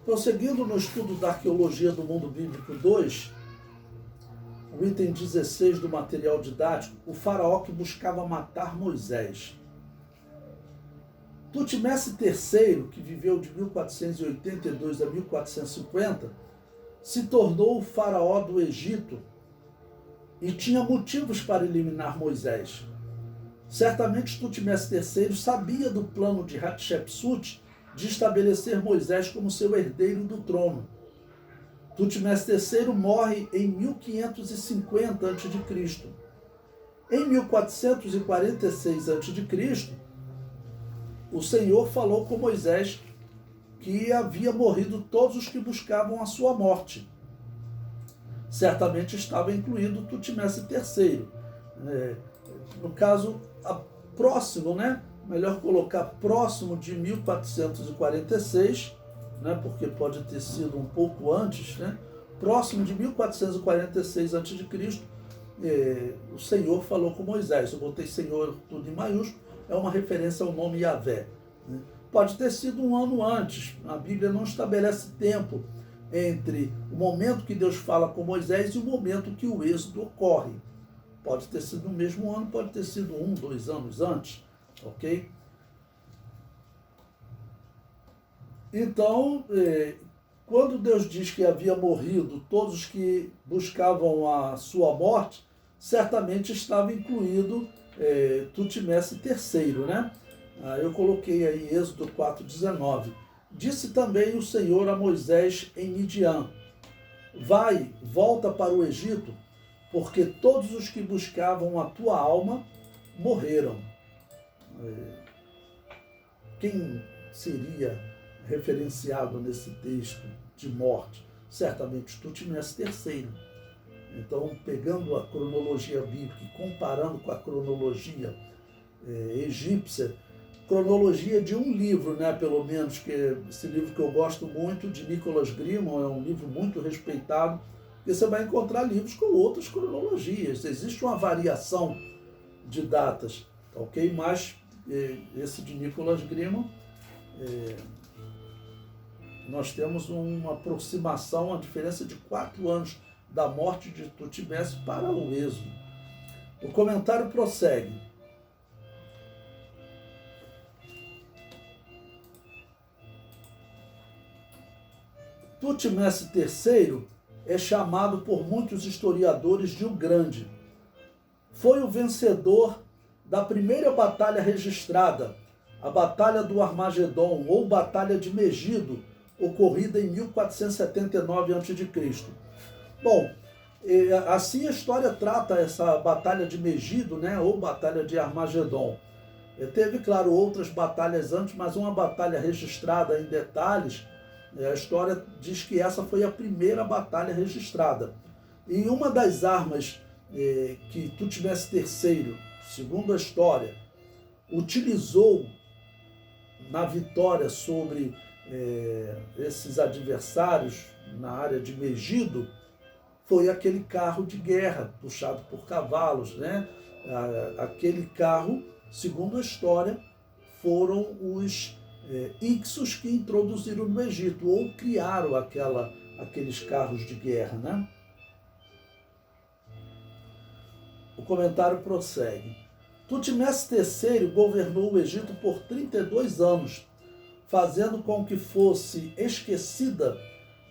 Prosseguindo no estudo da arqueologia do mundo bíblico 2, o item 16 do material didático, o faraó que buscava matar Moisés. Tutmés III, que viveu de 1482 a 1450, se tornou o faraó do Egito e tinha motivos para eliminar Moisés. Certamente Tutmés III sabia do plano de Hatshepsut de estabelecer Moisés como seu herdeiro do trono. Tutmés III morre em 1550 a.C. Em 1446 a.C., o Senhor falou com Moisés que havia morrido todos os que buscavam a sua morte. Certamente estava incluído Tutmés III. No caso, próximo, melhor colocar próximo de 1446, porque pode ter sido um pouco antes, próximo de 1446 a.C., o Senhor falou com Moisés. Eu botei Senhor tudo em maiúsculo, é uma referência ao nome Yahvé. Pode ter sido um ano antes, a Bíblia não estabelece tempo entre o momento que Deus fala com Moisés e o momento que o êxodo ocorre. Pode ter sido no mesmo ano, pode ter sido 1, 2 anos antes, ok? Então, quando Deus diz que havia morrido todos os que buscavam a sua morte, certamente estava incluído Tutmés III, Eu coloquei aí Êxodo 4:19. Disse também o Senhor a Moisés em Midian: volta para o Egito, porque todos os que buscavam a tua alma morreram. Quem seria referenciado nesse texto de morte? Certamente Tutmés III. Então, pegando a cronologia bíblica e comparando com a cronologia egípcia, cronologia de um livro, pelo menos, que esse livro que eu gosto muito, de Nicholas Grimond, é um livro muito respeitado, e você vai encontrar livros com outras cronologias. Existe uma variação de datas, ok? Mas esse de Nicholas Grimond, nós temos uma aproximação, uma diferença de 4 anos da morte de Tutmés para o êxodo. O comentário prossegue. Tutmés III é chamado por muitos historiadores de o Grande. Foi o vencedor da primeira batalha registrada, a Batalha do Armagedon, ou Batalha de Megido, ocorrida em 1479 a.C. Bom, assim a história trata essa Batalha de Megido, ou Batalha de Armagedon. Teve, claro, outras batalhas antes, mas uma batalha registrada em detalhes. A história diz que essa foi a primeira batalha registrada. E uma das armas que Tutmés III, segundo a história, utilizou na vitória sobre esses adversários na área de Megido foi aquele carro de guerra puxado por cavalos, Aquele carro, segundo a história, foram os Hicsos que introduziram no Egito, ou criaram aqueles carros de guerra, O comentário prossegue. Tutmés III governou o Egito por 32 anos, fazendo com que fosse esquecida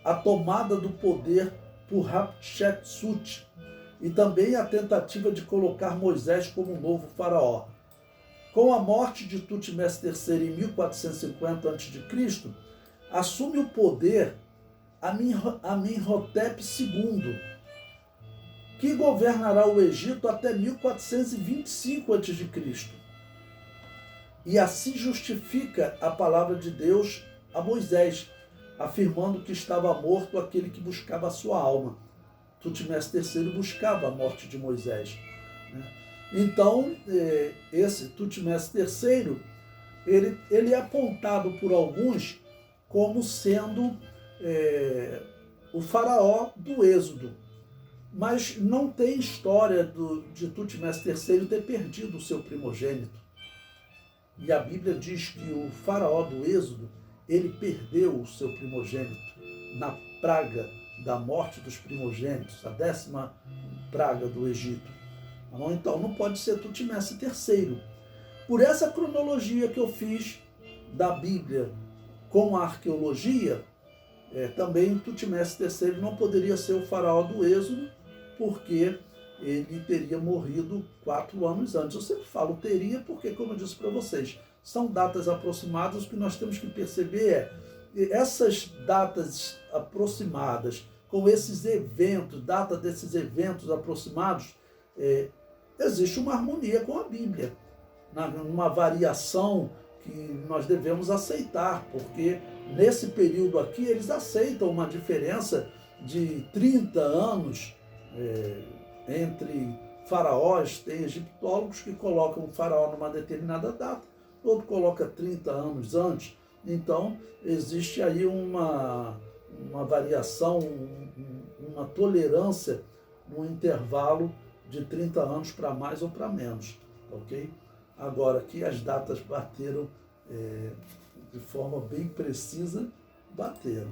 a tomada do poder por Hatshepsut e também a tentativa de colocar Moisés como novo faraó. Com a morte de Tutmés III em 1450 a.C., assume o poder Amenhotep II, que governará o Egito até 1425 a.C. E assim justifica a palavra de Deus a Moisés, afirmando que estava morto aquele que buscava a sua alma. Tutmés III buscava a morte de Moisés. Então, esse Tutmés III, ele é apontado por alguns como sendo o faraó do Êxodo. Mas não tem história de Tutmés III ter perdido o seu primogênito. E a Bíblia diz que o faraó do Êxodo, ele perdeu o seu primogênito na praga da morte dos primogênitos, a 10ª praga do Egito. Então não pode ser Tutmés III. Por essa cronologia que eu fiz da Bíblia com a arqueologia, também Tutmés III não poderia ser o faraó do Êxodo, porque ele teria morrido 4 anos antes. Eu sempre falo teria porque, como eu disse para vocês, são datas aproximadas. O que nós temos que perceber essas datas aproximadas, com esses eventos, data desses eventos aproximados, existe uma harmonia com a Bíblia, uma variação que nós devemos aceitar, porque nesse período aqui eles aceitam uma diferença de 30 anos entre faraós. Tem egiptólogos que colocam o faraó numa determinada data, outro coloca 30 anos antes. Então existe aí uma variação, uma tolerância no intervalo de 30 anos para mais ou para menos, ok? Agora, aqui as datas bateram de forma bem precisa, bateram.